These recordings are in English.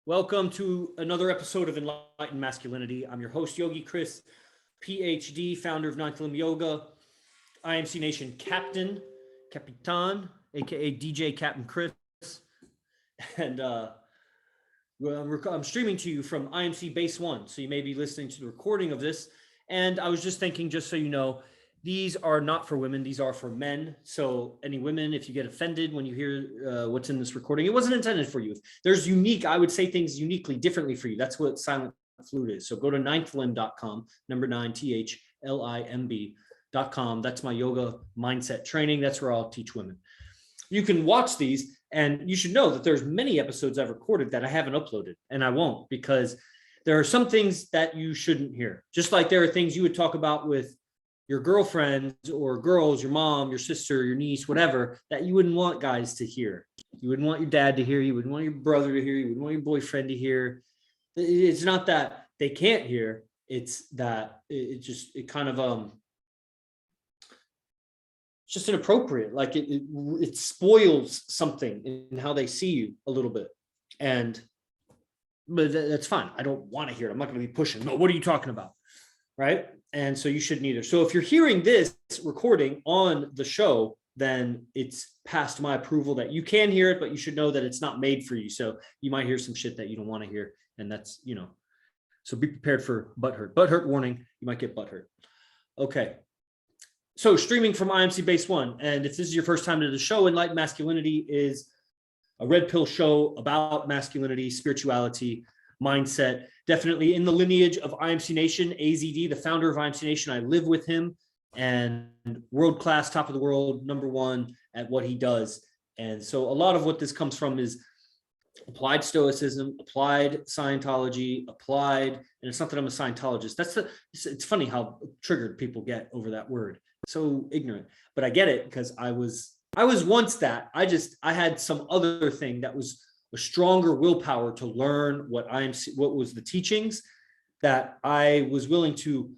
Welcome to another episode of Enlightened Masculinity. I'm your host, YogiChris, PhD, founder of Ninth Limb Yoga, IMC Nation Capitan, aka DJ Captain Chris. And I'm streaming to you from IMC Base 1. So you may be listening to the recording of this. And I was just thinking, just so you know, these are not for women. These are for men. So any women, if you get offended when you hear what's in this recording, it wasn't intended for you. There's I would say things uniquely differently for you. That's what silent flute is. So go to ninthlimb.com, number 9, THLIMB.com. That's my yoga mindset training. That's where I'll teach women. You can watch these, and you should know that there's many episodes I've recorded that I haven't uploaded, and I won't, because there are some things that you shouldn't hear. Just like there are things you would talk about with your girlfriends or girls, your mom, your sister, your niece, whatever, that you wouldn't want guys to hear. You wouldn't want your dad to hear. You wouldn't want your brother to hear. You wouldn't want your boyfriend to hear. It's not that they can't hear. It's that it's just inappropriate. Like it spoils something in how they see you a little bit. But that's fine. I don't want to hear it. I'm not going to be pushing. No, what are you talking about? Right? And so you shouldn't either. So if you're hearing this recording on the show, then it's past my approval that you can hear it, but you should know that it's not made for you. So you might hear some shit that you don't want to hear. And that's, so be prepared for butthurt. Butthurt warning, you might get butthurt. Okay. So streaming from IMC Base 1. And if this is your first time to the show, Enlightened Masculinity is a red pill show about masculinity, spirituality, mindset, definitely in the lineage of IMC Nation, AZD, the founder of IMC Nation. I live with him, and world-class, top of the world, #1 at what he does. And so a lot of what this comes from is applied Stoicism, applied Scientology, and it's not that I'm a Scientologist. It's funny how triggered people get over that word. So ignorant, but I get it because I was once that. I had some other thing that was a stronger willpower to learn what was the teachings that I was willing to,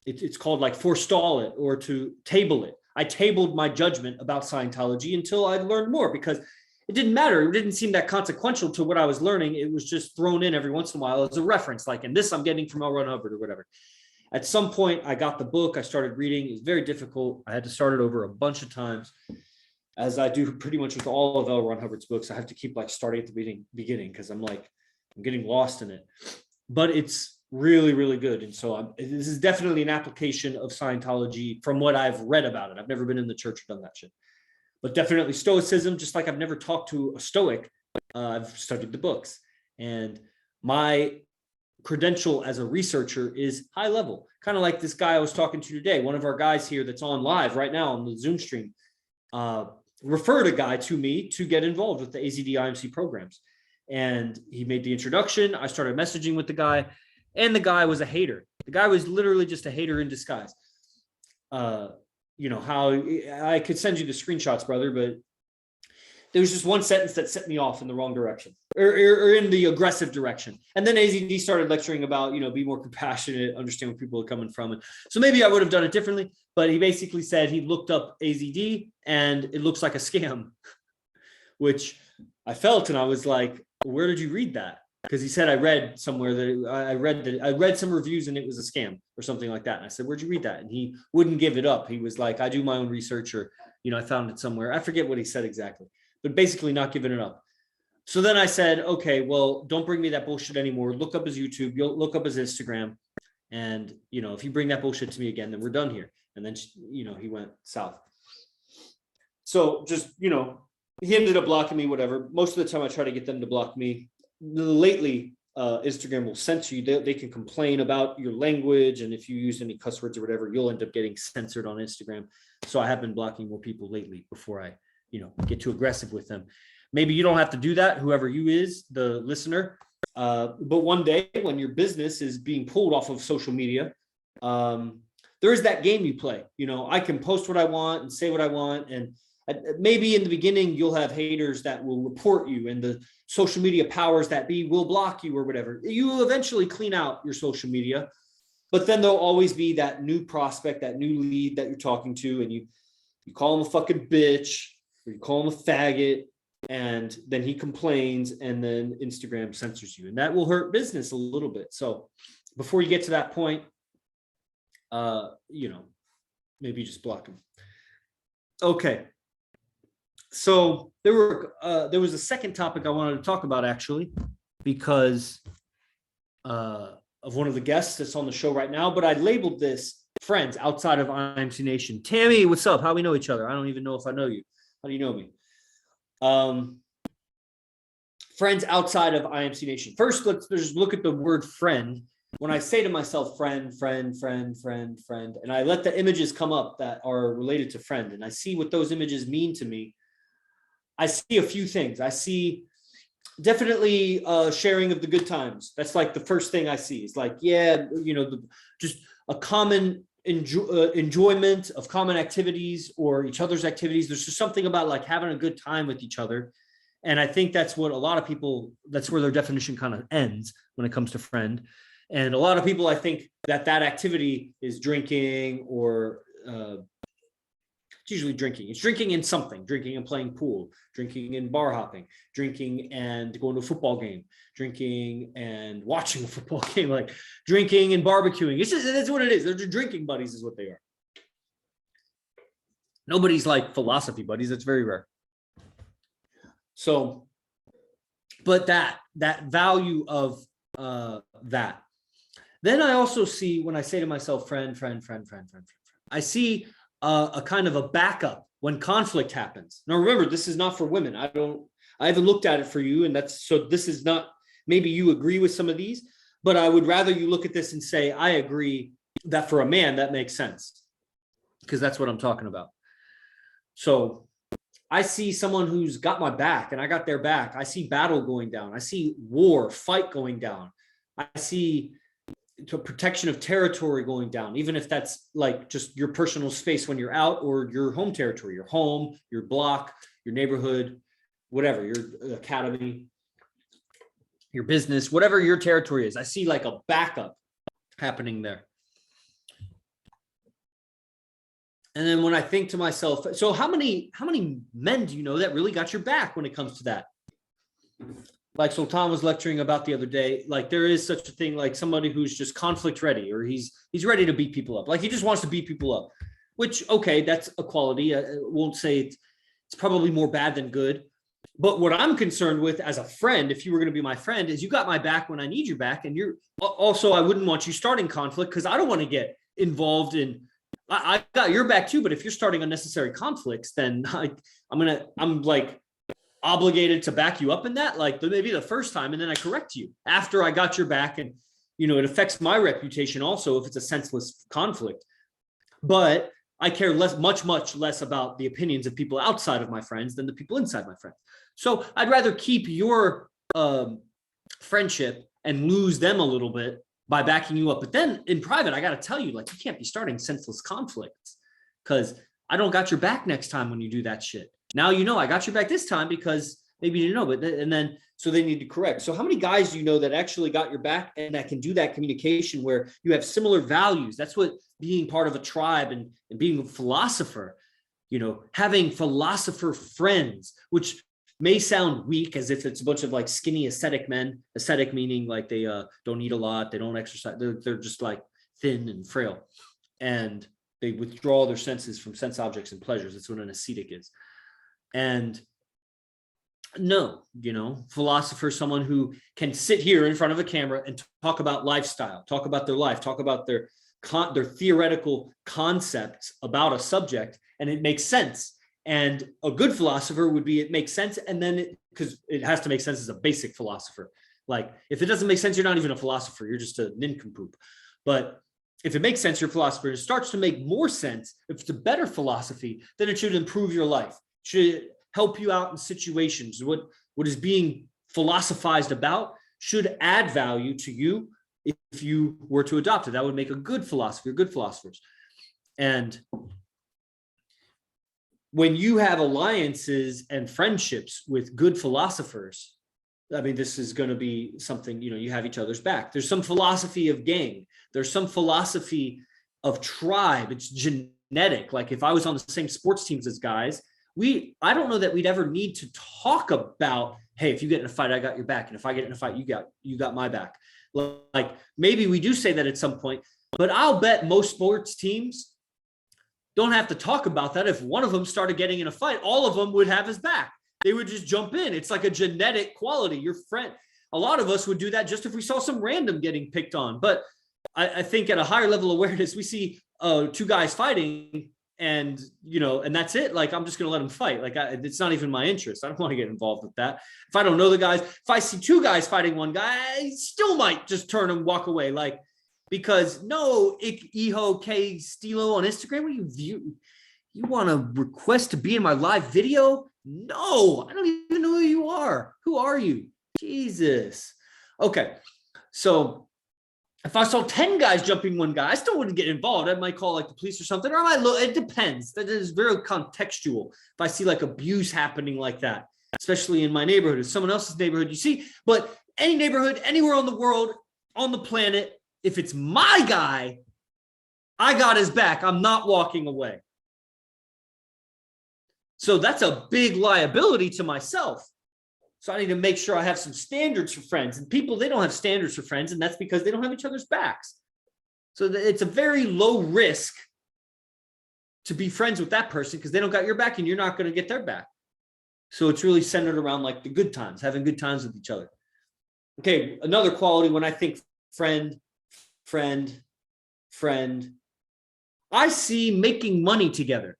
it's called like forestall it or to table it. I tabled my judgment about Scientology until I learned more, because it didn't matter. It didn't seem that consequential to what I was learning. It was just thrown in every once in a while as a reference, like, and this I'm getting from L. Ron Hubbard or whatever. At some point, I got the book. I started reading. It was very difficult. I had to start it over a bunch of times, as I do pretty much with all of L. Ron Hubbard's books. I have to keep starting at the beginning because I'm getting lost in it. But it's really, really good. And so this is definitely an application of Scientology from what I've read about it. I've never been in the church or done that shit. But definitely Stoicism, just like I've never talked to a Stoic. I've studied the books. And my credential as a researcher is high level, kind of like this guy I was talking to today. One of our guys here that's on live right now on the Zoom stream referred a guy to me to get involved with the AZD IMC programs, and he made the introduction. I started messaging with the guy, and the guy was a hater. The guy was literally just a hater in disguise. How I could send you the screenshots, brother, but there was just one sentence that set me off in the wrong direction or in the aggressive direction. And then AZD started lecturing about, be more compassionate, understand where people are coming from. And so maybe I would have done it differently, but he basically said he looked up AZD and it looks like a scam, which I felt. And I was like, where did you read that? Because he said, I read somewhere that I read some reviews and it was a scam or something like that. And I said, where'd you read that? And he wouldn't give it up. He was like, I do my own research, or, I found it somewhere. I forget what he said exactly, but basically not giving it up. So then I said, okay, well, don't bring me that bullshit anymore. Look up his YouTube, you'll look up his Instagram. And, if you bring that bullshit to me again, then we're done here. And then, he went south. So just, he ended up blocking me, whatever. Most of the time I try to get them to block me. Lately, Instagram will censor you. They can complain about your language. And if you use any cuss words or whatever, you'll end up getting censored on Instagram. So I have been blocking more people lately before I get too aggressive with them. Maybe you don't have to do that, whoever you is, the listener. But one day when your business is being pulled off of social media, there is that game you play. I can post what I want and say what I want. And maybe in the beginning, you'll have haters that will report you, and the social media powers that be will block you or whatever. You will eventually clean out your social media, but then there'll always be that new prospect, that new lead that you're talking to, and you call them a fucking bitch, or you call them a faggot, and then he complains, and then Instagram censors you, and that will hurt business a little bit. So before you get to that point, maybe just block him. Okay. So there was a second topic I wanted to talk about, actually, because of one of the guests that's on the show right now, but I labeled this friends outside of IMC Nation. Tammy, what's up? How we know each other? I don't even know if I know you. How do you know me? Friends outside of IMC Nation. First, let's just look at the word friend. When I say to myself, friend, and I let the images come up that are related to friend, and I see what those images mean to me, I see a few things. I see definitely sharing of the good times. That's like the first thing I see. It's like, yeah, just a common enjoyment of common activities or each other's activities. There's just something about like having a good time with each other. And I think that's what a lot of people, that's where their definition kind of ends when it comes to friend. And a lot of people, I think that activity is drinking, or it's usually drinking. It's drinking in something, drinking and playing pool, drinking and bar hopping, drinking and going to a football game, drinking and watching a football game, like drinking and barbecuing. It's just, that's what it is. They're just drinking buddies is what they are. Nobody's like philosophy buddies. It's very rare. So, but that value of that. Then I also see, when I say to myself, friend, I see a kind of a backup when conflict happens. Now, remember, this is not for women. I haven't looked at it for you. And this is not, maybe you agree with some of these, but I would rather you look at this and say, I agree that for a man, that makes sense, because that's what I'm talking about. So I see someone who's got my back and I got their back. I see battle going down. I see war, fight going down. I see protection of territory going down, even if that's like just your personal space when you're out, or your home territory, your home, your block, your neighborhood, whatever, your academy, your business, whatever your territory is. I see like a backup happening there. And then when I think to myself, so how many men do you know that really got your back when it comes to that? Like Sultan was lecturing about the other day, like there is such a thing, like somebody who's just conflict ready, or he's ready to beat people up. Like he just wants to beat people up, which, okay, that's a quality. I won't say it's probably more bad than good. But what I'm concerned with as a friend, if you were going to be my friend, is you got my back when I need you back. And you're also, I wouldn't want you starting conflict, because I don't want to get involved in, I got your back too, but if you're starting unnecessary conflicts, then I'm like obligated to back you up in that, like maybe the first time, and then I correct you after I got your back. And it affects my reputation also if it's a senseless conflict. But I care much less about the opinions of people outside of my friends than the people inside my friends. So I'd rather keep your friendship and lose them a little bit by backing you up. But then in private, I got to tell you, like, you can't be starting senseless conflicts, because I don't got your back next time when you do that shit. Now, I got your back this time, because maybe you didn't know, but so they need to correct. So how many guys do you know that actually got your back and that can do that communication where you have similar values? That's what being part of a tribe and being a philosopher, having philosopher friends, which may sound weak, as if it's a bunch of like skinny ascetic men, ascetic meaning like they don't eat a lot, they don't exercise, they're just like thin and frail, and they withdraw their senses from sense objects and pleasures. That's what an ascetic is. And no, philosopher, someone who can sit here in front of a camera and talk about lifestyle, talk about their life, talk about their theoretical concepts about a subject, and it makes sense. And a good philosopher would be, it makes sense, and then because it has to make sense as a basic philosopher. Like if it doesn't make sense, you're not even a philosopher, you're just a nincompoop. But if it makes sense, you're a philosopher. It starts to make more sense. If it's a better philosophy, then it should improve your life, should help you out in situations. What is being philosophized about should add value to you if you were to adopt it. That would make a good philosophy or good philosophers. And when you have alliances and friendships with good philosophers, I mean, this is going to be something, you have each other's back. There's some philosophy of gang. There's some philosophy of tribe. It's genetic. Like if I was on the same sports teams as guys, I don't know that we'd ever need to talk about, hey, if you get in a fight, I got your back. And if I get in a fight, you got my back. Like maybe we do say that at some point, but I'll bet most sports teams don't have to talk about that. If one of them started getting in a fight, all of them would have his back. They would just jump in. It's like a genetic quality. Your friend, a lot of us would do that just if we saw some random getting picked on. But I think at a higher level of awareness, we see two guys fighting and, and that's it. Like, I'm just going to let them fight. Like, it's not even my interest. I don't want to get involved with that. If I don't know the guys, if I see two guys fighting one guy, I still might just turn and walk away. Like, because no, Iho K Stilo on Instagram, what do you view? You want to request to be in my live video? No, I don't even know who you are. Who are you? Jesus. Okay. So if I saw 10 guys jumping one guy, I still wouldn't get involved. I might call like the police or something, or I might look, it depends. That is very contextual. If I see like abuse happening like that, especially in my neighborhood or someone else's neighborhood, you see, but any neighborhood, anywhere on the world, on the planet, if it's my guy, I got his back. I'm not walking away. So that's a big liability to myself. So I need to make sure I have some standards for friends. And people, they don't have standards for friends, and that's because they don't have each other's backs. So it's a very low risk to be friends with that person because they don't got your back and you're not going to get their back. So it's really centered around like the good times, having good times with each other. Okay, another quality when I think friend, I see making money together.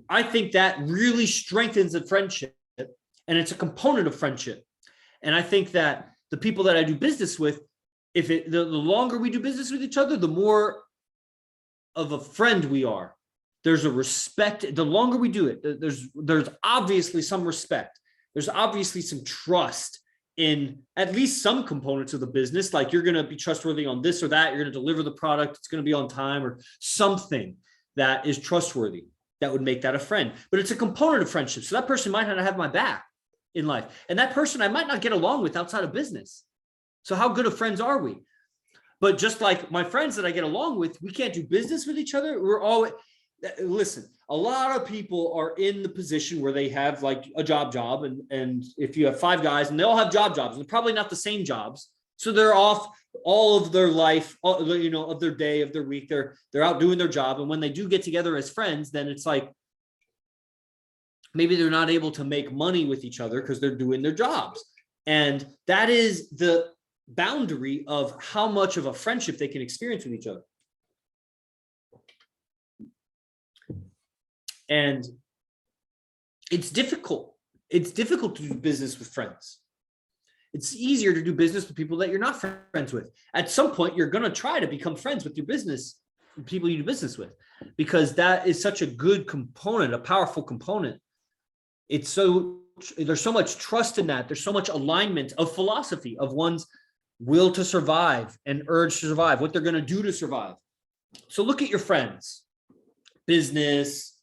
I think that really strengthens a friendship, and it's a component of friendship. And I think that the people that I do business with, the longer we do business with each other, the more of a friend we are. There's a respect. The longer we do it, there's obviously some respect. There's obviously some trust in at least some components of the business. Like, you're going to be trustworthy on this or that. You're going to deliver the product. It's going to be on time, or something that is trustworthy. That would make that a friend. But it's a component of friendship. So that person might not have my back in life. And that person I might not get along with outside of business. So how good of friends are we? But just like my friends that I get along with, we can't do business with each other. We're always, listen, a lot of people are in the position where they have like a job. And if you have 5 guys and they all have jobs, and they're probably not the same jobs. So they're off all of their life, of their day, of their week. They're out doing their job. And when they do get together as friends, then it's like, maybe they're not able to make money with each other because they're doing their jobs. And that is the boundary of how much of a friendship they can experience with each other. And it's difficult. It's difficult to do business with friends. It's easier to do business with people that you're not friends with. At some point, you're going to try to become friends with your business, people you do business with, because that is such a good component, a powerful component. There's so much trust in that. There's so much alignment of philosophy, of one's will to survive and urge to survive, what they're going to do to survive. So look at your friends, business.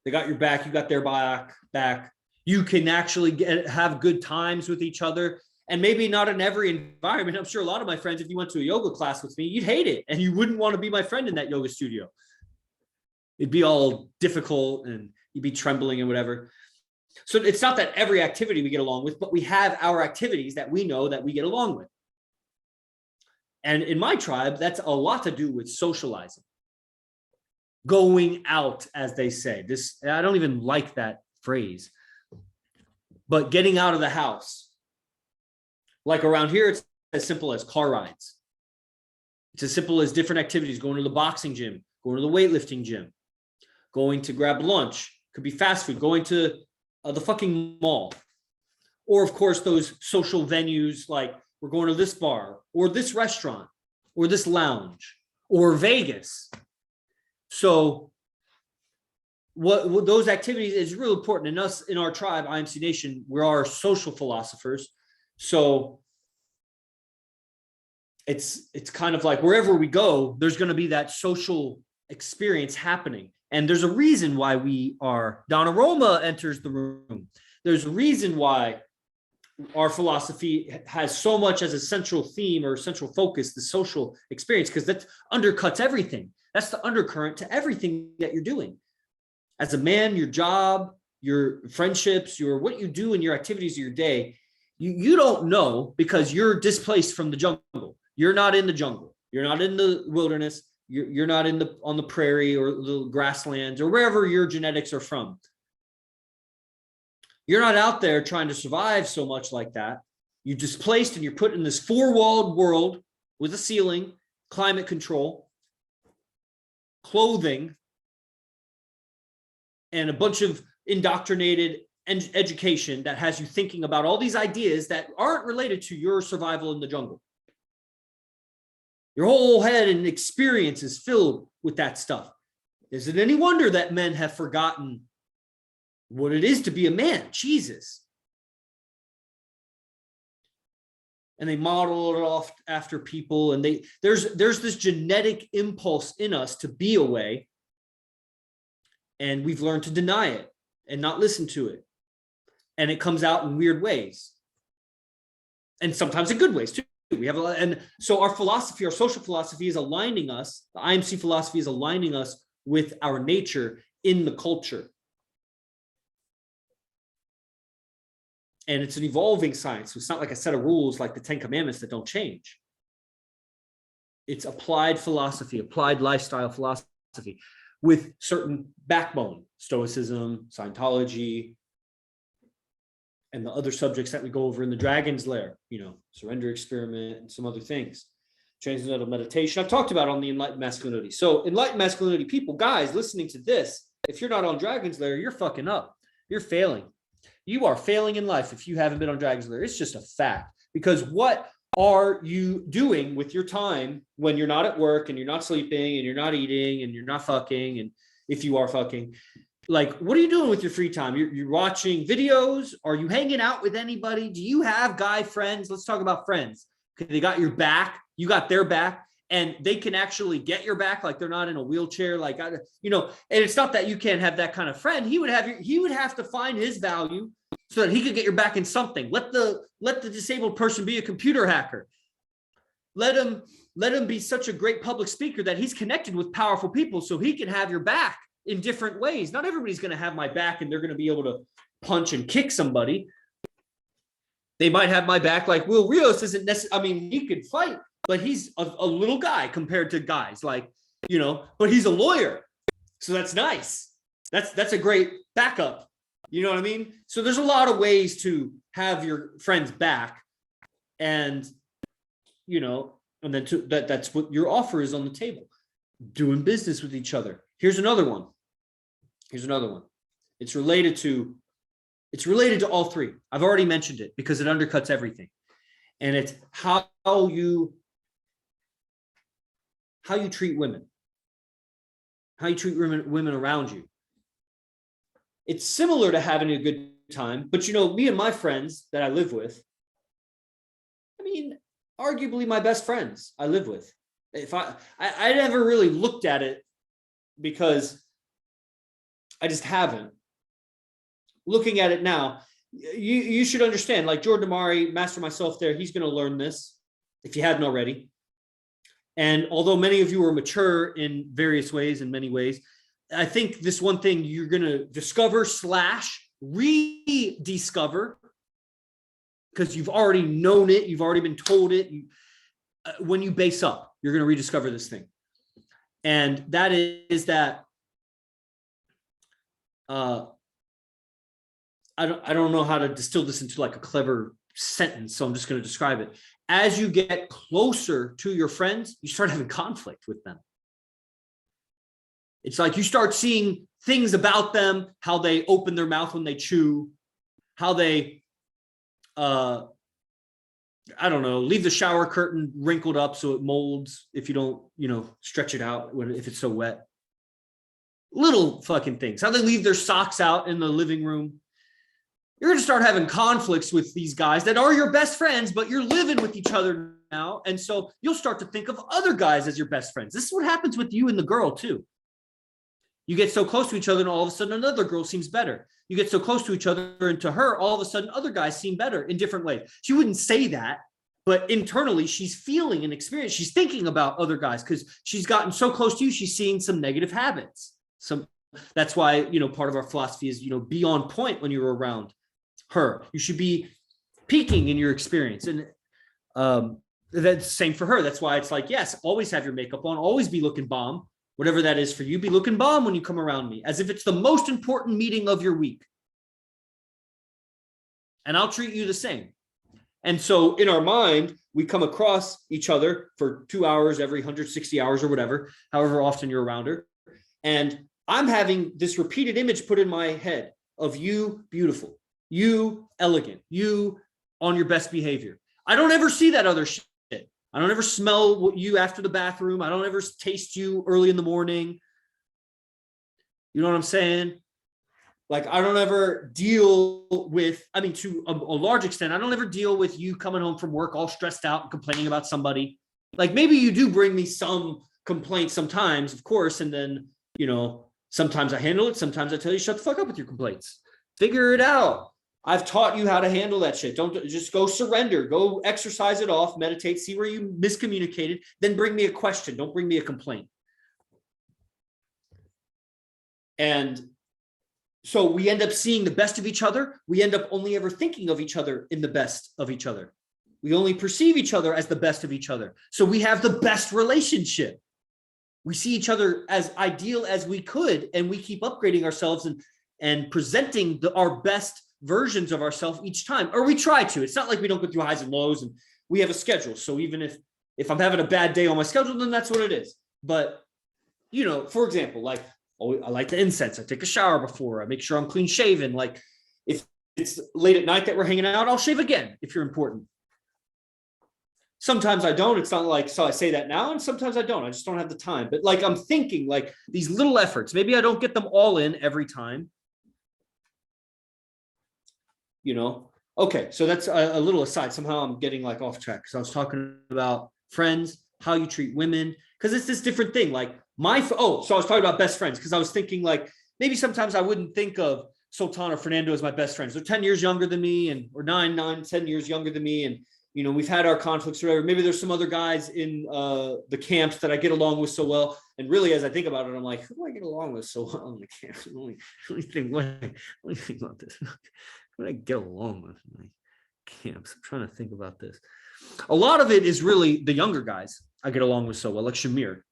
They got your back. You got their back. You can actually have good times with each other. And maybe not in every environment. I'm sure a lot of my friends, if you went to a yoga class with me, you'd hate it. And you wouldn't want to be my friend in that yoga studio. It'd be all difficult and you'd be trembling and whatever. So it's not that every activity we get along with, but we have our activities that we know that we get along with. And in my tribe, that's a lot to do with socializing. Going out, as they say. I don't even like that phrase. But getting out of the house. Like around here, it's as simple as car rides. It's as simple as different activities, going to the boxing gym, going to the weightlifting gym, going to grab lunch, could be fast food, going to the fucking mall. Or of course, those social venues like we're going to this bar or this restaurant or this lounge or Vegas. So what those activities is really important. In us, in our tribe, IMC Nation, we are social philosophers. So it's kind of like wherever we go, there's going to be that social experience happening. And there's a reason why Donna Roma enters the room. There's a reason why our philosophy has so much as a central theme or central focus, the social experience, because that undercuts everything. That's the undercurrent to everything that you're doing. As a man, your job, your friendships, what you do in your activities of your day, you don't know because you're displaced from the jungle. You're not in the jungle. You're not in the wilderness. You're not on the prairie or the grasslands or wherever your genetics are from. You're not out there trying to survive so much like that. You're displaced and you're put in this four-walled world with a ceiling, climate control, clothing, and a bunch of indoctrinated education that has you thinking about all these ideas that aren't related to your survival in the jungle. Your whole head and experience is filled with that stuff. Is it any wonder that men have forgotten what it is to be a man? Jesus. And they model it off after people, and there's this genetic impulse in us to be a way, and we've learned to deny it and not listen to it. And it comes out in weird ways. And sometimes in good ways too. We have and so our philosophy, our social philosophy is aligning us, the IMC philosophy is aligning us with our nature in the culture. And it's an evolving science. So it's not like a set of rules like the 10 Commandments that don't change. It's applied philosophy, applied lifestyle philosophy with certain backbone, Stoicism, Scientology, and the other subjects that we go over in the Dragon's Lair, surrender experiment and some other things. Transcendental meditation, I've talked about on the Enlightened Masculinity. So Enlightened Masculinity people, guys, listening to this, if you're not on Dragon's Lair, you're fucking up. You're failing. You are failing in life if you haven't been on Dragon's Lair. It's just a fact. Because what are you doing with your time when you're not at work and you're not sleeping and you're not eating and you're not fucking, and if you are fucking, like, what are you doing with your free time? You're watching videos? Are you hanging out with anybody? Do you have guy friends? Let's talk about friends. Okay, they got your back. You got their back, and they can actually get your back. Like, they're not in a wheelchair. Like, and it's not that you can't have that kind of friend. He would have to find his value so that he could get your back in something. Let the disabled person be a computer hacker. Let him be such a great public speaker that he's connected with powerful people so he can have your back in different ways. Not everybody's going to have my back and they're going to be able to punch and kick somebody. They might have my back. Like Will Rios isn't necessarily, he could fight, but he's a little guy compared to guys but he's a lawyer. So that's nice. That's a great backup. You know what I mean? So there's a lot of ways to have your friends back, and, and then that's what your offer is on the table. Doing business with each other. Here's another one. It's related to all three. I've already mentioned it because it undercuts everything. And it's how you treat women. How you treat women around you. It's similar to having a good time, but me and my friends that I live with, arguably my best friends I live with. If I never really looked at it because I just haven't. Looking at it now, you should understand, like Jordan Amari, Master Myself there, he's going to learn this if you hadn't already. And although many of you are mature in various ways, in many ways, I think this one thing you're going to discover / rediscover, because you've already known it, you've already been told it. When you base up, you're going to rediscover this thing. And that is that I don't know how to distill this into like a clever sentence, so I'm just going to describe it. As you get closer to your friends, you start having conflict with them. It's like you start seeing things about them, how they open their mouth when they chew, how they, leave the shower curtain wrinkled up so it molds if you don't, stretch it out if it's so wet. Little fucking things. How they leave their socks out in the living room. You're going to start having conflicts with these guys that are your best friends, but you're living with each other now. And so you'll start to think of other guys as your best friends. This is what happens with you and the girl too. You get so close to each other and all of a sudden another girl seems better. You get so close to each other and to her, all of a sudden other guys seem better in different ways. She wouldn't say that, but internally she's feeling an experience. She's thinking about other guys because she's gotten so close to you. She's seeing some negative habits, some That's why, part of our philosophy is, be on point when you're around her. You should be peaking in your experience. And that's the same for her. That's why it's like, yes, always have your makeup on, always be looking bomb, whatever that is for you. Be looking bomb when you come around me, as if it's the most important meeting of your week. And I'll treat you the same. And so in our mind, we come across each other for 2 hours every 160 hours or whatever, however often you're around her. And I'm having this repeated image put in my head of you beautiful, you elegant, you on your best behavior. I don't ever see that other shit. I don't ever smell you after the bathroom. I don't ever taste you early in the morning. You know what I'm saying? Like, I don't ever deal with, to a large extent, I don't ever deal with you coming home from work all stressed out and complaining about somebody. Like, maybe you do bring me some complaints sometimes, of course. And then, sometimes I handle it. Sometimes I tell you, shut the fuck up with your complaints. Figure it out. I've taught you how to handle that shit. Don't just go surrender, go exercise it off, meditate, see where you miscommunicated, then bring me a question. Don't bring me a complaint. And so we end up seeing the best of each other. We end up only ever thinking of each other in the best of each other. We only perceive each other as the best of each other. So we have the best relationship. We see each other as ideal as we could, and we keep upgrading ourselves and presenting our best versions of ourselves each time, or we try to. It's not like we don't go through highs and lows, and we have a schedule. So even if I'm having a bad day on my schedule, then that's what it is. But, for example, like, I like the incense. I take a shower before. I make sure I'm clean shaven. Like, if it's late at night that we're hanging out, I'll shave again if you're important. Sometimes I don't. It's not like, so I say that now, and sometimes I don't. I just don't have the time. But like, I'm thinking like these little efforts. Maybe I don't get them all in every time. Okay, so that's a little aside. Somehow I'm getting like off track because I was talking about friends, how you treat women, because it's this different thing. Like so I was talking about best friends because I was thinking like maybe sometimes I wouldn't think of Sultan or Fernando as my best friends. They're 10 years younger than me, or 10 years younger than me, and we've had our conflicts or whatever. Maybe there's some other guys in the camps that I get along with so well. And really, as I think about it, I'm like, who do I get along with so well in the camps? Let me think about this. Who do I get along with in my camps? I'm trying to think about this. A lot of it is really the younger guys I get along with so well, like Shamir.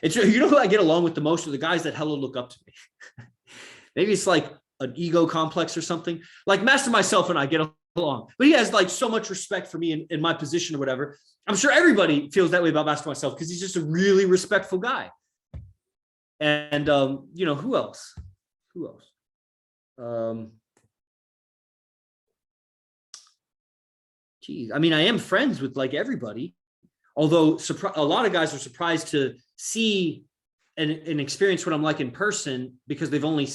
It's who I get along with the most are the guys that hella look up to me. Maybe it's like an ego complex or something. Like Master myself and I get along, but he has like so much respect for me in my position or whatever. I'm sure everybody feels that way about Master myself because he's just a really respectful guy. And who else? I am friends with like everybody, although a lot of guys are surprised to see and experience what I'm like in person because they've only,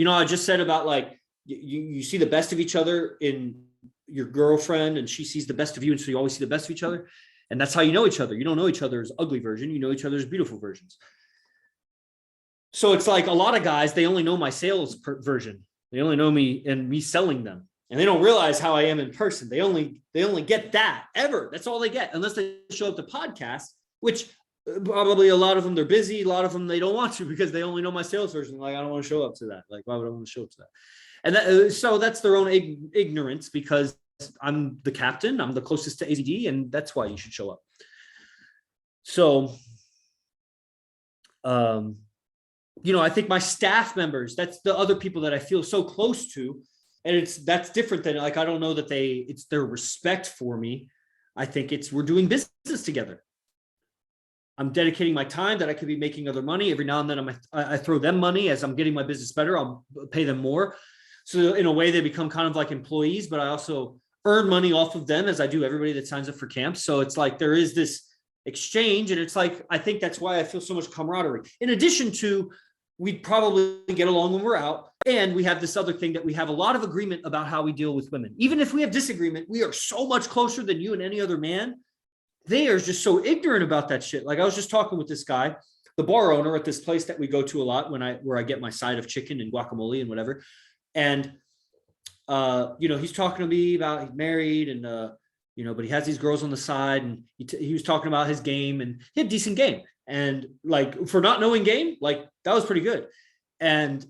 I just said about like, you see the best of each other in your girlfriend and she sees the best of you. And so you always see the best of each other. And that's how you know each other. You don't know each other's ugly version. You know each other's beautiful versions. So it's like a lot of guys, they only know my sales version. They only know me and me selling them. And they don't realize how I am in person. They only get that ever. That's all they get, unless they show up to podcasts, which probably a lot of them, they're busy. A lot of them, they don't want to because they only know my sales version. Like, I don't want to show up to that. Like, why would I want to show up to that? And so that's their own ignorance because I'm the captain. I'm the closest to AZD, and that's why you should show up. So, I think my staff members, that's the other people that I feel so close to. And that's different than like, I don't know that it's their respect for me. I think we're doing business together. I'm dedicating my time that I could be making other money. Every now and then I throw them money as I'm getting my business better. I'll pay them more. So in a way they become kind of like employees, but I also earn money off of them as I do everybody that signs up for camps. So it's like, there is this exchange. And it's like, I think that's why I feel so much camaraderie. In addition to, we'd probably get along when we're out. And we have this other thing that we have a lot of agreement about how we deal with women. Even if we have disagreement, we are so much closer than you and any other man. They are just so ignorant about that shit. Like I was just talking with this guy, the bar owner at this place that we go to a lot where I get my side of chicken and guacamole and whatever. And, he's talking to me about he's married and, but he has these girls on the side and he was talking about his game and he had a decent game. And like for not knowing game, like that was pretty good. and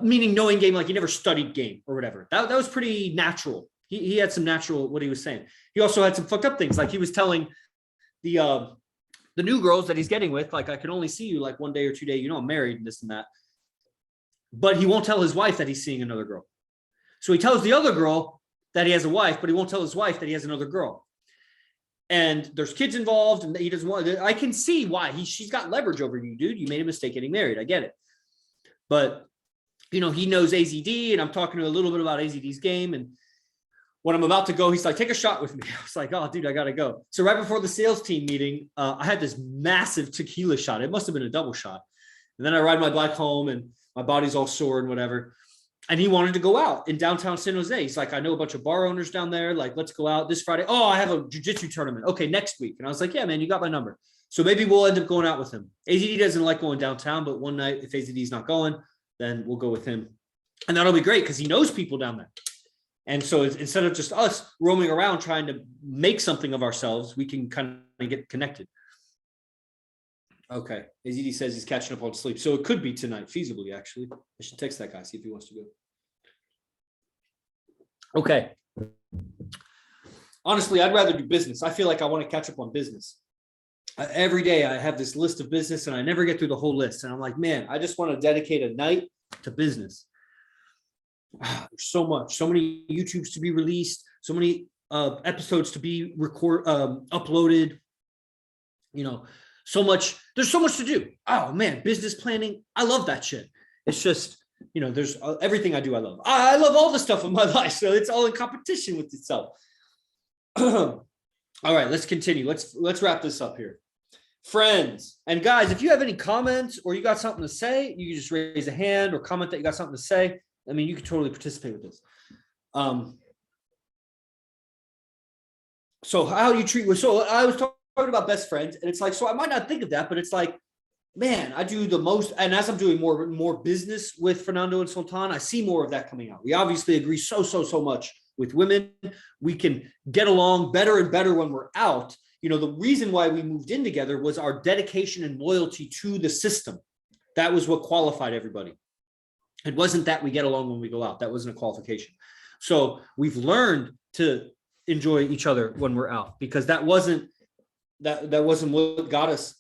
meaning knowing game, like he never studied game or whatever. That was pretty natural. He had some natural, what he was saying. He also had some fucked up things. Like he was telling the new girls that he's getting with, like, I can only see you like 1 day or 2 days, I'm married and this and that. But he won't tell his wife that he's seeing another girl. So he tells the other girl that he has a wife, but he won't tell his wife that he has another girl. And there's kids involved, and he doesn't want. I can see why she's got leverage over you, dude. You made a mistake getting married. I get it, but he knows AZD, and I'm talking to a little bit about AZD's game. And when I'm about to go, he's like, "Take a shot with me." I was like, "Oh, dude, I gotta go." So right before the sales team meeting, I had this massive tequila shot. It must have been a double shot. And then I ride my bike home, and my body's all sore and whatever. And he wanted to go out in downtown San Jose. He's like, I know a bunch of bar owners down there. Like, let's go out this Friday. Oh, I have a jiu-jitsu tournament. Okay, next week. And I was like, yeah, man, you got my number. So maybe we'll end up going out with him. AZD doesn't like going downtown, but one night, if AZD's not going, then we'll go with him. And that'll be great because he knows people down there. And so instead of just us roaming around trying to make something of ourselves, we can kind of get connected. Okay. AZD says he's catching up on sleep. So it could be tonight, feasibly, actually. I should text that guy, see if he wants to go. Okay. Honestly, I'd rather do business. I feel like I want to catch up on business. Every day I have this list of business and I never get through the whole list. And I'm like, man, I just want to dedicate a night to business. There's so much, so many YouTubes to be released, so many episodes to be uploaded, so much, there's so much to do. Oh man, business planning. I love that shit. It's just, there's everything I do. I love. I love all the stuff in my life. So it's all in competition with itself. All right, let's continue. Let's wrap this up here. Friends and guys, if you have any comments or you got something to say, you can just raise a hand or comment that you got something to say. I mean, you can totally participate with this. So how you treat, so I was talking about best friends, and it's like, so I might not think of that, but it's like, man, I do the most, and as I'm doing more business with Fernando and Sultan, I see more of that coming out. We obviously agree so much with women. We can get along better and better when we're out. The reason why we moved in together was our dedication and loyalty to the system. That was what qualified everybody. It wasn't that we get along when we go out. That wasn't a qualification. So we've learned to enjoy each other when we're out, because that wasn't what got us,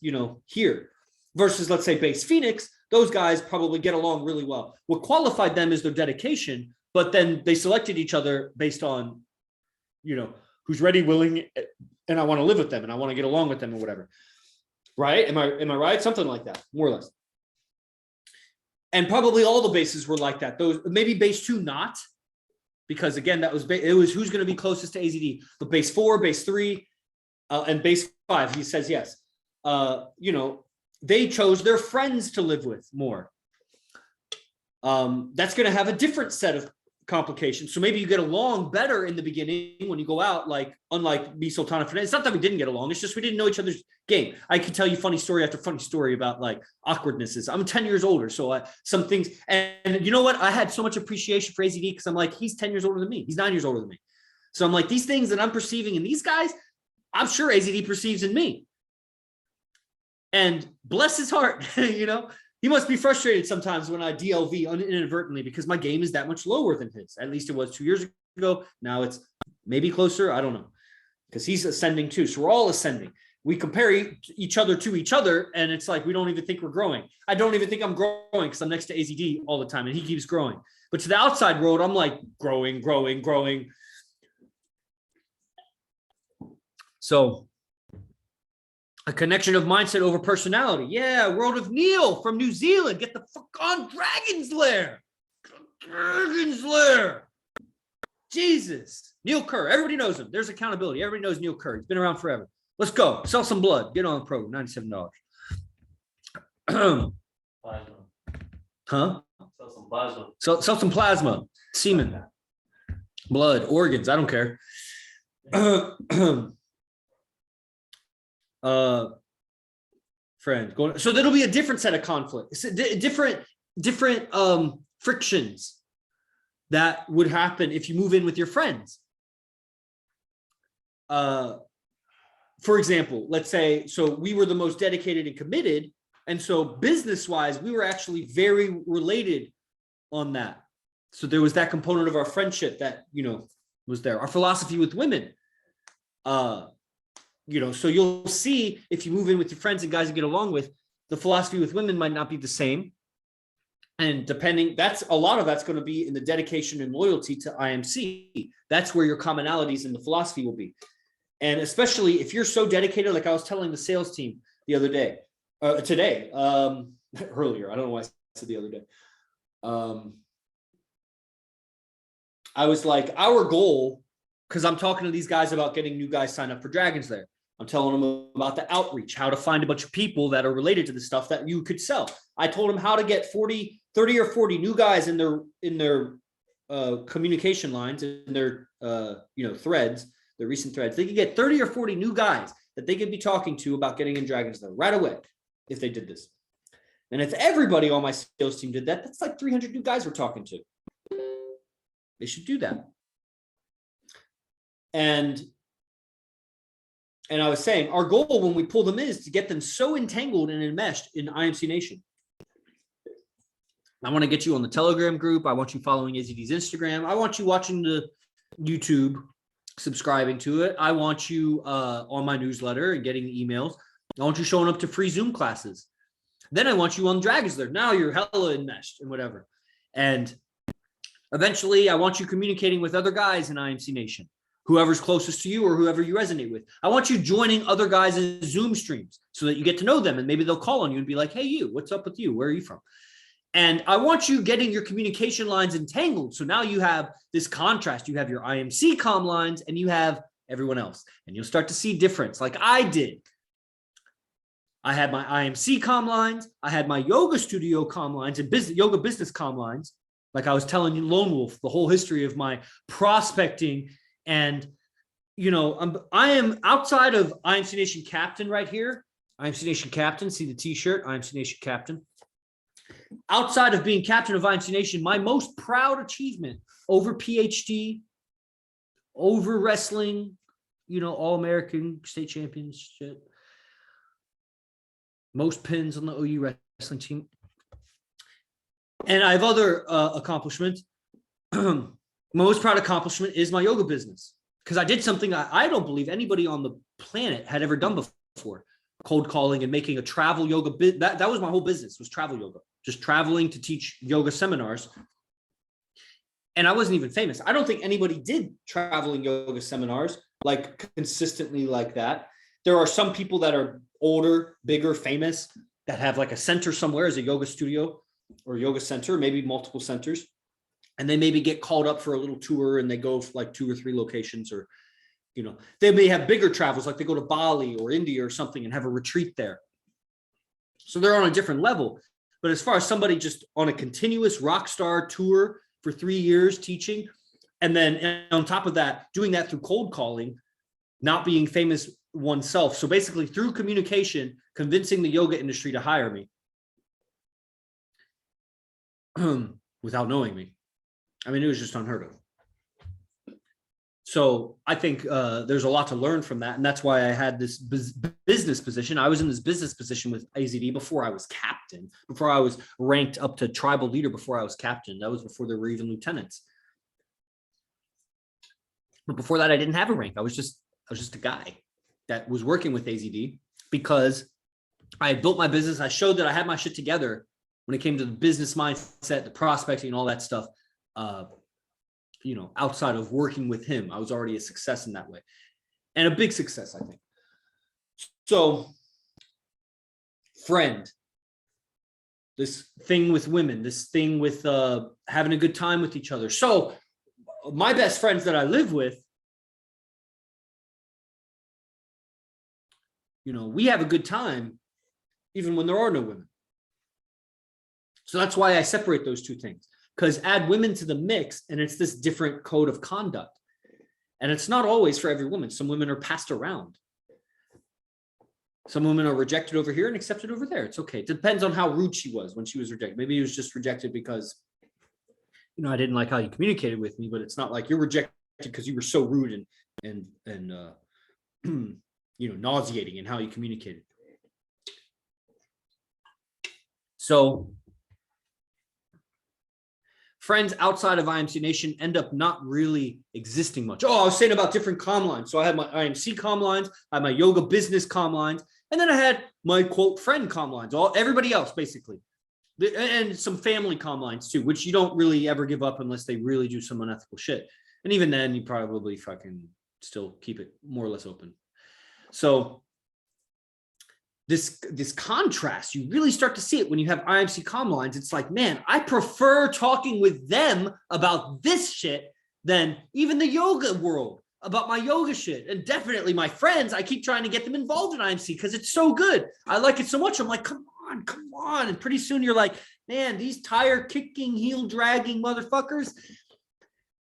here. Versus, let's say, Base Phoenix, those guys probably get along really well. What qualified them is their dedication, but then they selected each other based on, who's ready, willing, and I want to live with them and I want to get along with them or whatever. Right? Am I right? Something like that, more or less. And probably all the bases were like that. Those maybe base 2 not, because again, it was who's going to be closest to AZD. But base 4, base 3, and base 5, he says yes. They chose their friends to live with more. That's going to have a different set of complications. So maybe you get along better in the beginning when you go out, like unlike me, Sultan, and Fernando. It's not that we didn't get along. It's just we didn't know each other's game. I could tell you funny story after funny story about like awkwardnesses. I'm 10 years older. So some things, and you know what? I had so much appreciation for AZD because I'm like, he's 10 years older than me. He's 9 years older than me. So I'm like, these things that I'm perceiving in these guys, I'm sure AZD perceives in me. And bless his heart, he must be frustrated sometimes when I DLV inadvertently because my game is that much lower than his. At least it was 2 years ago. Now it's maybe closer. I don't know, because he's ascending too. So we're all ascending. We compare each other to each other, and it's like we don't even think we're growing. I don't even think I'm growing because I'm next to AZD all the time, and he keeps growing. But to the outside world, I'm like growing. So a connection of mindset over personality. Yeah, World of Neil from New Zealand. Get the fuck on Dragon's Lair. Dragon's Lair. Jesus. Neil Kerr. Everybody knows him. There's accountability. Everybody knows Neil Kerr. He's been around forever. Let's go. Sell some blood. Get on the program. $97. Plasma. Huh? Sell some plasma. Sell some plasma. Semen. Blood. Organs. I don't care. Friend going, so there'll be a different set of conflicts, different frictions that would happen if you move in with your friends. For example, let's say, so we were the most dedicated and committed, And so business wise, we were actually very related on that. So there was that component of our friendship that, was there. Our philosophy with women, so you'll see if you move in with your friends and guys you get along with, the philosophy with women might not be the same. And a lot of that's going to be in the dedication and loyalty to IMC. That's where your commonalities in the philosophy will be. And especially if you're so dedicated, like I was telling the sales team the other day, today, earlier, I don't know why I said the other day. I was like, our goal, because I'm talking to these guys about getting new guys signed up for Dragons there. I'm telling them about the outreach, how to find a bunch of people that are related to the stuff that you could sell. I told them how to get 30 or 40 new guys in their communication lines, in their threads, the recent threads. They could get 30 or 40 new guys that they could be talking to about getting in Dragons there right away if they did this. And if everybody on my sales team did that, that's like 300 new guys we're talking to. They should do that. And I was saying, our goal when we pull them is to get them so entangled and enmeshed in IMC Nation. I want to get you on the Telegram group. I want you following AZD's Instagram. I want you watching the YouTube, subscribing to it. I want you on my newsletter and getting the emails. I want you showing up to free Zoom classes. Then I want you on Dragons there. Now you're hella enmeshed and whatever. And eventually I want you communicating with other guys in IMC Nation, whoever's closest to you or whoever you resonate with. I want you joining other guys in Zoom streams so that you get to know them and maybe they'll call on you and be like, hey, you, what's up with you? Where are you from? And I want you getting your communication lines entangled. So now you have this contrast. You have your IMC comm lines and you have everyone else. And you'll start to see difference like I did. I had my IMC comm lines. I had my yoga studio comm lines and yoga business comm lines. Like I was telling you, Lone Wolf, the whole history of my prospecting. And, I am outside of IMC Nation Captain right here. IMC Nation Captain, see the t-shirt, IMC Nation Captain. Outside of being captain of IMC Nation, my most proud achievement over PhD, over wrestling, All-American state championship, most pins on the OU wrestling team. And I have other accomplishments. My most proud accomplishment is my yoga business because I did something I don't believe anybody on the planet had ever done before. Cold calling and making a travel yoga. That was my whole business, was travel yoga. Just traveling to teach yoga seminars. And I wasn't even famous. I don't think anybody did traveling yoga seminars like consistently like that. There are some people that are older, bigger, famous that have like a center somewhere as a yoga studio or yoga center, maybe multiple centers. And they maybe get called up for a little tour and they go for like 2 or 3 locations or, they may have bigger travels, like they go to Bali or India or something and have a retreat there. So they're on a different level. But as far as somebody just on a continuous rock star tour for 3 years teaching, and then on top of that, doing that through cold calling, not being famous oneself. So basically through communication, convincing the yoga industry to hire me without knowing me. I mean, it was just unheard of. So I think there's a lot to learn from that. And that's why I had this business position. I was in this business position with AZD before I was captain, before I was ranked up to tribal leader, before I was captain. That was before there were even lieutenants. But before that, I didn't have a rank. I was just a guy that was working with AZD because I had built my business. I showed that I had my shit together when it came to the business mindset, the prospecting and all that stuff. Outside of working with him, I was already a success in that way, and a big success, I think. So, friend, this thing with women, this thing with having a good time with each other. So, my best friends that I live with, we have a good time, even when there are no women. So that's why I separate those two things. Because add women to the mix and it's this different code of conduct. And it's not always for every woman. Some women are passed around. Some women are rejected over here and accepted over there. It's okay. It depends on how rude she was when she was rejected. Maybe it was just rejected because, I didn't like how you communicated with me, but it's not like you're rejected because you were so rude and nauseating in how you communicated. So friends outside of IMC Nation end up not really existing much. Oh, I was saying about different comm lines. So I had my IMC comm lines, I had my yoga business comm lines, and then I had my quote friend comm lines, everybody else basically. And some family comm lines too, which you don't really ever give up unless they really do some unethical shit. And even then, you probably fucking still keep it more or less open. So this contrast, you really start to see it when you have IMC comm lines. It's like, man, I prefer talking with them about this shit than even the yoga world about my yoga shit. And definitely my friends, I keep trying to get them involved in IMC because it's so good. I like it so much. I'm like, come on. And pretty soon you're like, man, these tire kicking, heel dragging motherfuckers,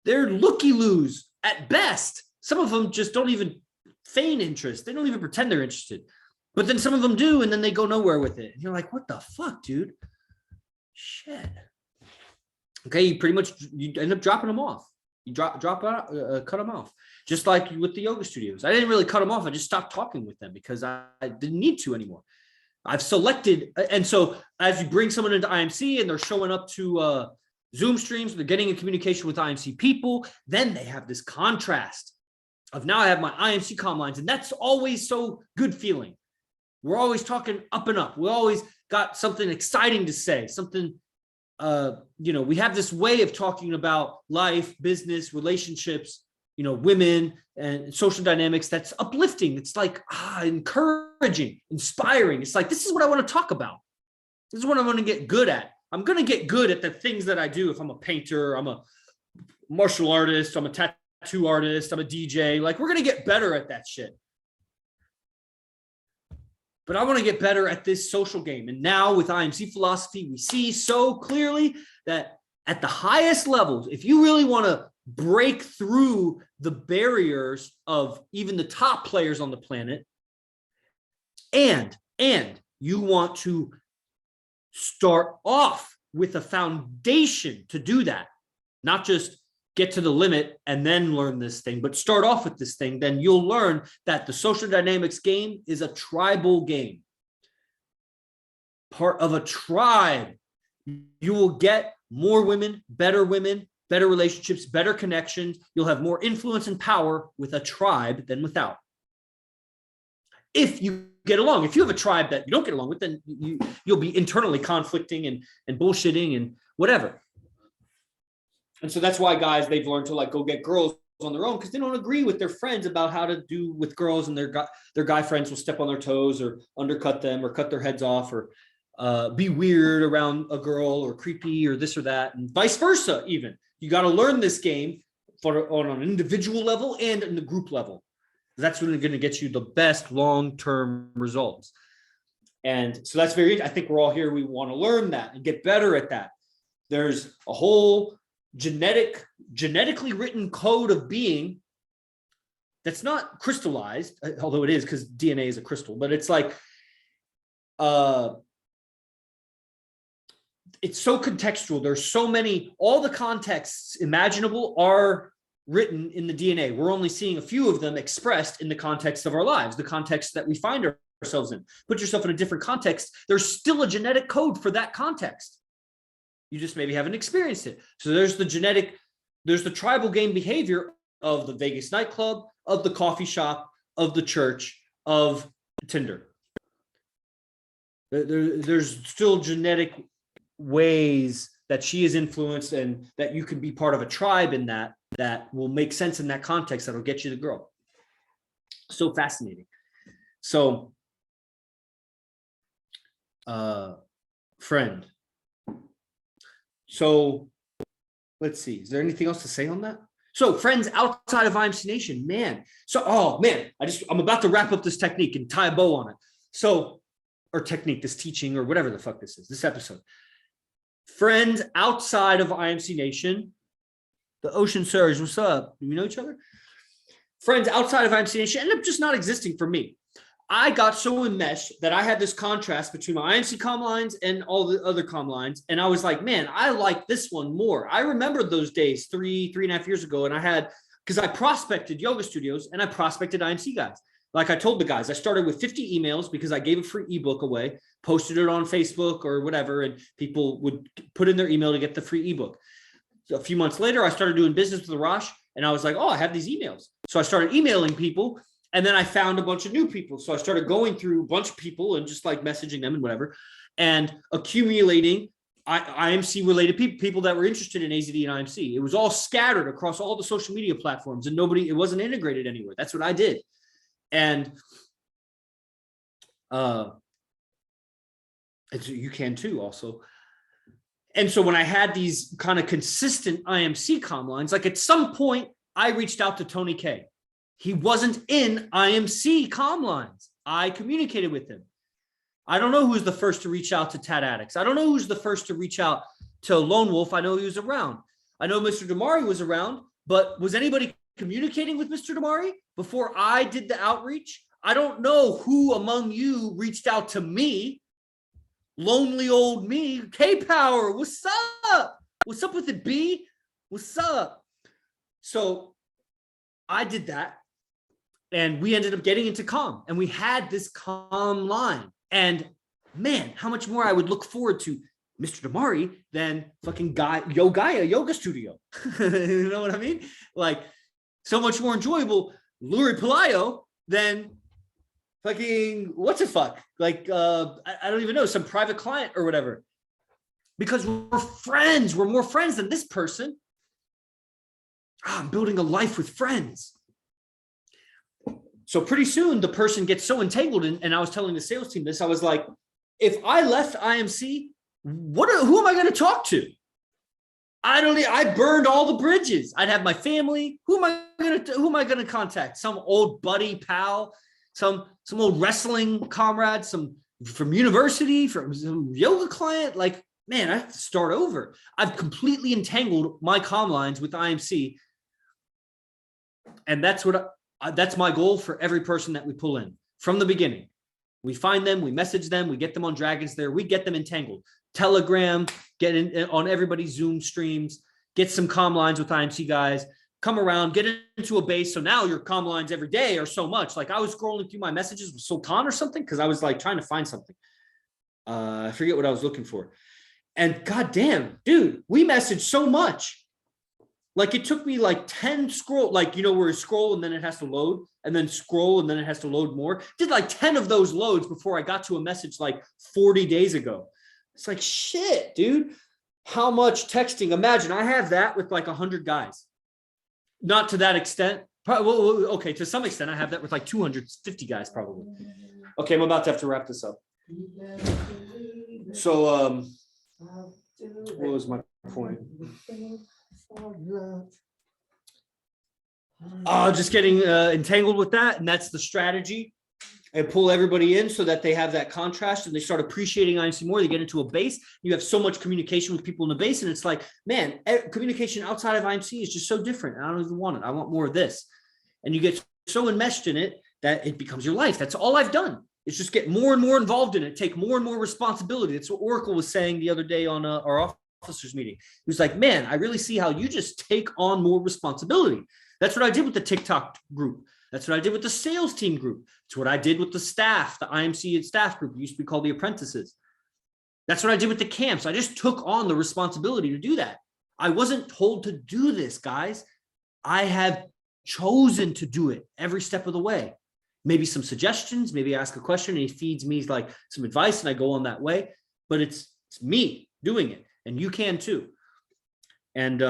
they're looky-loos at best. Some of them just don't even feign interest. They don't even pretend they're interested. But then some of them do, and then they go nowhere with it. And you're like, what the fuck, dude? Shit. Okay, you end up dropping them off. You drop out, cut them off. Just like with the yoga studios. I didn't really cut them off. I just stopped talking with them because I didn't need to anymore. I've selected, and so as you bring someone into IMC and they're showing up to Zoom streams, they're getting in communication with IMC people, then they have this contrast of now I have my IMC comm lines, and that's always so good feeling. We're always talking up and up. We always got something exciting to say, something, we have this way of talking about life, business, relationships, women and social dynamics that's uplifting. It's like encouraging, inspiring. It's like, this is what I want to talk about. This is what I want to get good at. I'm going to get good at the things that I do. If I'm a painter, I'm a martial artist, I'm a tattoo artist, I'm a DJ. Like, we're going to get better at that shit. But I want to get better at this social game. And now with IMC philosophy, we see so clearly that at the highest levels, if you really want to break through the barriers of even the top players on the planet, and you want to start off with a foundation to do that, not just get to the limit and then learn this thing, but start off with this thing, then you'll learn that the social dynamics game is a tribal game. Part of a tribe. You will get more women, better relationships, better connections. You'll have more influence and power with a tribe than without. If you get along. If you have a tribe that you don't get along with, then you'll be internally conflicting and bullshitting and whatever. And so that's why guys, they've learned to like go get girls on their own because they don't agree with their friends about how to do with girls, and their guy friends will step on their toes or undercut them or cut their heads off or be weird around a girl or creepy or this or that, and vice versa. Even you got to learn this game on an individual level and in the group level. That's really going to get you the best long-term results. And so that's I think we're all here. We want to learn that and get better at that. There's a whole genetically written code of being that's not crystallized, although it is because DNA is a crystal, but it's like, it's so contextual. There's so many, all the contexts imaginable are written in the DNA. We're only seeing a few of them expressed in the context of our lives, the context that we find ourselves in. Put yourself in a different context. There's still a genetic code for that context. You just maybe haven't experienced it. So there's the tribal game behavior of the Vegas nightclub, of the coffee shop, of the church, of Tinder. There's still genetic ways that she is influenced and that you can be part of a tribe in that will make sense in that context, that'll get you the girl. So fascinating. So, friend. So let's see. Is there anything else to say on that? So friends outside of IMC Nation, man. So, I'm about to wrap up this technique and tie a bow on it. So, or technique, this teaching or whatever the fuck this is, this episode. Friends outside of IMC Nation, the Ocean Surge, what's up? Do we know each other? Friends outside of IMC Nation end up just not existing for me. I got so enmeshed that I had this contrast between my IMC comm lines and all the other comm lines. And I was like, man, I like this one more. I remember those days 3.5 years ago. And because I prospected yoga studios and I prospected IMC guys. like I told the guys, I started with 50 emails because I gave a free ebook away, posted it on Facebook or whatever, and people would put in their email to get the free ebook. So a few months later, I started doing business with Arash, and I was like, oh, I have these emails. So I started emailing people, and then I found a bunch of new people. So I started going through a bunch of people and just like messaging them and whatever, and accumulating IMC related people that were interested in AZD and IMC. It was all scattered across all the social media platforms, and it wasn't integrated anywhere. That's what I did. And you can too also. And so when I had these kind of consistent IMC comm lines, like at some point I reached out to Tony K. He wasn't in IMC comm lines. I communicated with him. I don't know who's the first to reach out to Tat Addicts. I don't know who's the first to reach out to Lone Wolf. I know he was around. I know Mr. Damari was around, but was anybody communicating with Mr. Damari before I did the outreach? I don't know who among you reached out to me. Lonely old me. K-Power, what's up? What's up with it, B? What's up? So I did that, and we ended up getting into comm, and we had this comm line. And man, how much more I would look forward to Mr. Damari than fucking Gaia Yoga Studio. You know what I mean? Like, so much more enjoyable Luri Palayo than fucking what's a fuck? Like, I don't even know, some private client or whatever. Because we're friends. We're more friends than this person. I'm building a life with friends. So pretty soon the person gets so entangled in, and I was telling the sales team this, I was like, if I left IMC, who am I going to talk to? I burned all the bridges. I'd have my family. Who am I going to contact? Some old buddy, pal, some old wrestling comrade, from university, from some yoga client. Like, man, I have to start over. I've completely entangled my comm lines with IMC. And that's my goal for every person that we pull in from the beginning. We find them, we message them, we get them on Dragons there, we get them entangled. Telegram, get in on everybody's Zoom streams, get some comm lines with IMC guys, come around, get into a base. So now your comm lines every day are so much. Like I was scrolling through my messages with Sultan or something because I was like trying to find something. I forget what I was looking for. And goddamn, dude, we messaged so much. Like it took me like 10 scroll, like, you know, where you scroll and then it has to load and then scroll and then it has to load more. Did like 10 of those loads before I got to a message like 40 days ago. It's like, shit, dude, how much texting? Imagine I have that with like 100 guys. Not to that extent. Well, okay, to some extent I have that with like 250 guys probably. Okay, I'm about to have to wrap this up. So, what was my point? Just getting entangled with that, and that's the strategy. And pull everybody in so that they have that contrast and they start appreciating IMC more. They get into a base. You have so much communication with people in the base, and it's like, man, communication outside of IMC is just so different. I don't even want it. I want more of this. And you get so enmeshed in it that it becomes your life. That's all I've done. It's just get more and more involved in it, take more and more responsibility. That's what Oracle was saying the other day on our officers meeting. He was like, man, I really see how you just take on more responsibility. That's what I did with the TikTok group. That's what I did with the sales team group. It's what I did with the staff, the IMC staff group. It used to be called the apprentices. That's what I did with the camps. I just took on the responsibility to do that. I wasn't told to do this, guys. I have chosen to do it every step of the way. Maybe some suggestions, maybe I ask a question and he feeds me like some advice and I go on that way, but it's me doing it. And you can too. And,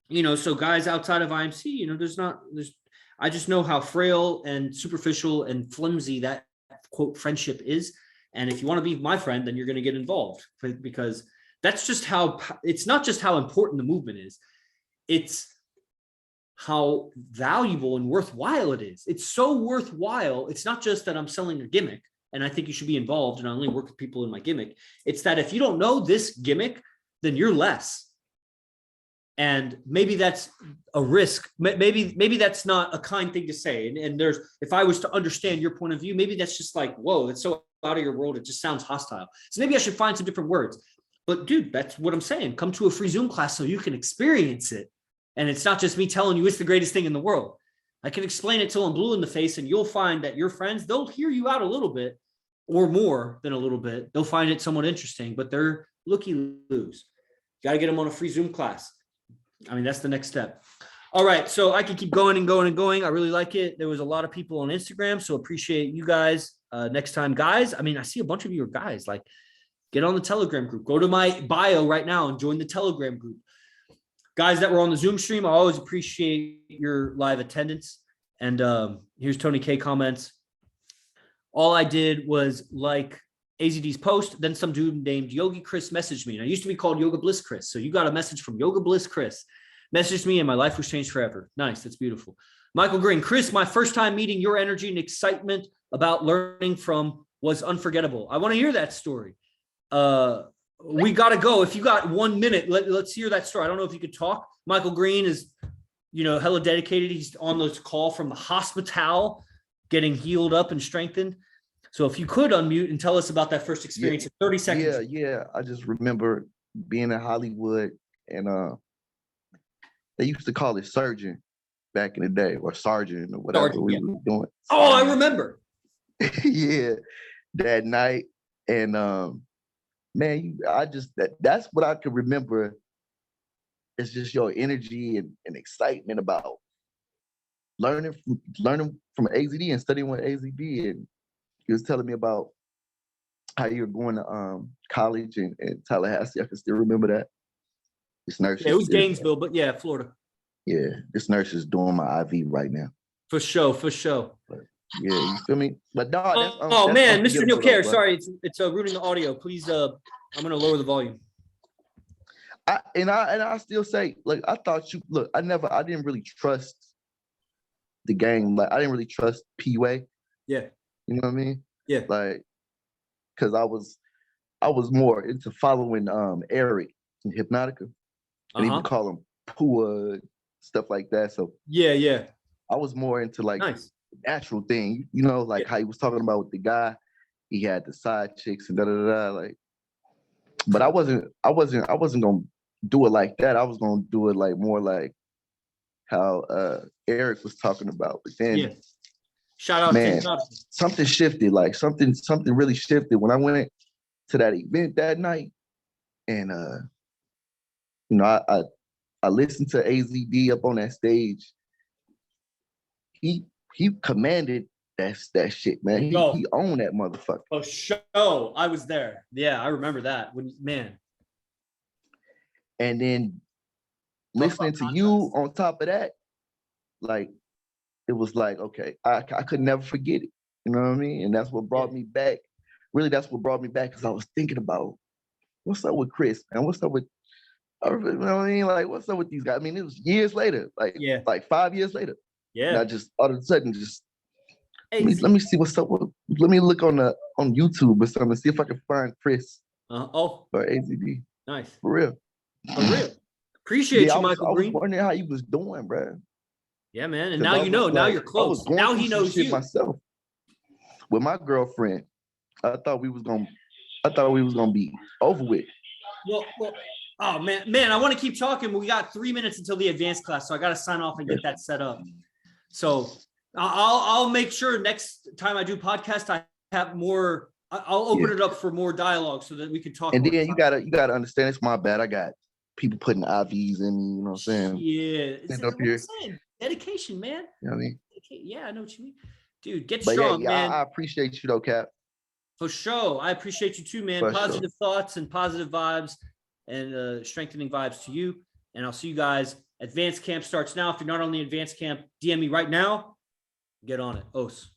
you know, so guys outside of IMC, you know, I just know how frail and superficial and flimsy that quote friendship is. And if you want to be my friend, then you're going to get involved, because that's just how, it's not just how important the movement is. It's how valuable and worthwhile it is. It's so worthwhile. It's not just that I'm selling a gimmick and I think you should be involved and I only work with people in my gimmick. It's that if you don't know this gimmick, then you're less. And maybe that's a risk. Maybe that's not a kind thing to say. And there's, if I was to understand your point of view, maybe that's just like, whoa, that's so out of your world. It just sounds hostile. So maybe I should find some different words. But dude, that's what I'm saying. Come to a free Zoom class so you can experience it. And it's not just me telling you it's the greatest thing in the world. I can explain it till I'm blue in the face, and you'll find that your friends, they'll hear you out a little bit or more than a little bit. They'll find it somewhat interesting, but they're looky-loos. Got to get them on a free Zoom class. I mean, that's the next step. All right. So I can keep going and going and going. I really like it. There was a lot of people on Instagram, so appreciate you guys. Next time, guys, I mean, I see a bunch of you are guys. Like, get on the Telegram group. Go to my bio right now and join the Telegram group. Guys that were on the Zoom stream, I always appreciate your live attendance. And here's Tony K comments. All I did was like AZD's post. Then some dude named YogiChris messaged me. And I used to be called Yoga Bliss Chris. So you got a message from Yoga Bliss Chris. Messaged me and my life was changed forever. Nice. That's beautiful. Michael Green, Chris, my first time meeting your energy and excitement about learning from was unforgettable. I want to hear that story. We got to go. If you got 1 minute, let's hear that story. I don't know if you could talk. Michael Green is, hella dedicated. He's on this call from the hospital, getting healed up and strengthened. So if you could unmute and tell us about that first experience in 30 seconds. Yeah. I just remember being in Hollywood, and they used to call it surgeon back in the day, or sergeant or whatever we were doing. Oh, I remember. Yeah, that night. And man, that's what I could remember. It's just your energy and excitement about learning from AZD and studying with AZD. And he was telling me about how you were going to college in Tallahassee. I can still remember that. This nurse. Yeah, it was Gainesville, but yeah, Florida. Yeah, this nurse is doing my IV right now. For sure. But, yeah, you feel me? But no, that's man, Mr. Neil Care, sorry, it's ruining the audio. Please, I'm gonna lower the volume. I still say, like, I thought I didn't really trust the game. Like, I didn't really trust P-Way. Yeah. You know what I mean? Yeah. Like, because I was more into following Eric and Hypnotica. And he would call him Pua, stuff like that. So yeah. I was more into like nice. Natural thing, like how he was talking about with the guy. He had the side chicks and like. But I wasn't gonna do it like that. I was gonna do it like more like how Eric was talking about. But then, shout out, man, something shifted. Like something really shifted when I went to that event that night, and I listened to AZD up on that stage. He commanded that shit, man. He owned that motherfucker. Oh, show! I was there. Yeah, I remember that. Man. And then listening to you on top of that, like, it was like, okay, I could never forget it. You know what I mean? And that's what brought me back. Really, that's what brought me back, because I was thinking about what's up with Chris, man. What's up with, you know what I mean? Like, what's up with these guys? I mean, it was years later, like 5 years later. Yeah. And I just all of a sudden just let me see what's up with. Let me look on YouTube or something, see if I can find Chris. Or AZD. Nice. For real. Appreciate you, Michael Green. I was wondering how he was doing, bro. Yeah, man. And now you know. Now you're close. Now he knows you. Myself. With my girlfriend, I thought we was gonna be over with. Well, oh man, I want to keep talking, but we got 3 minutes until the advanced class, so I got to sign off and get that set up. So I'll make sure next time I do podcast, I have more. I'll open it up for more dialogue so that we can talk. And then you gotta understand, it's my bad. I got people putting IVs in me. You know what I'm saying? Yeah, it's up here. Dedication, man. You know what I mean? Yeah, I know what you mean, dude. Get strong, man. I appreciate you though, Cap. For sure, I appreciate you too, man. For positive thoughts and positive vibes and strengthening vibes to you. And I'll see you guys. Advanced camp starts now. If you're not on the advanced camp, DM me right now. Get on it. Os.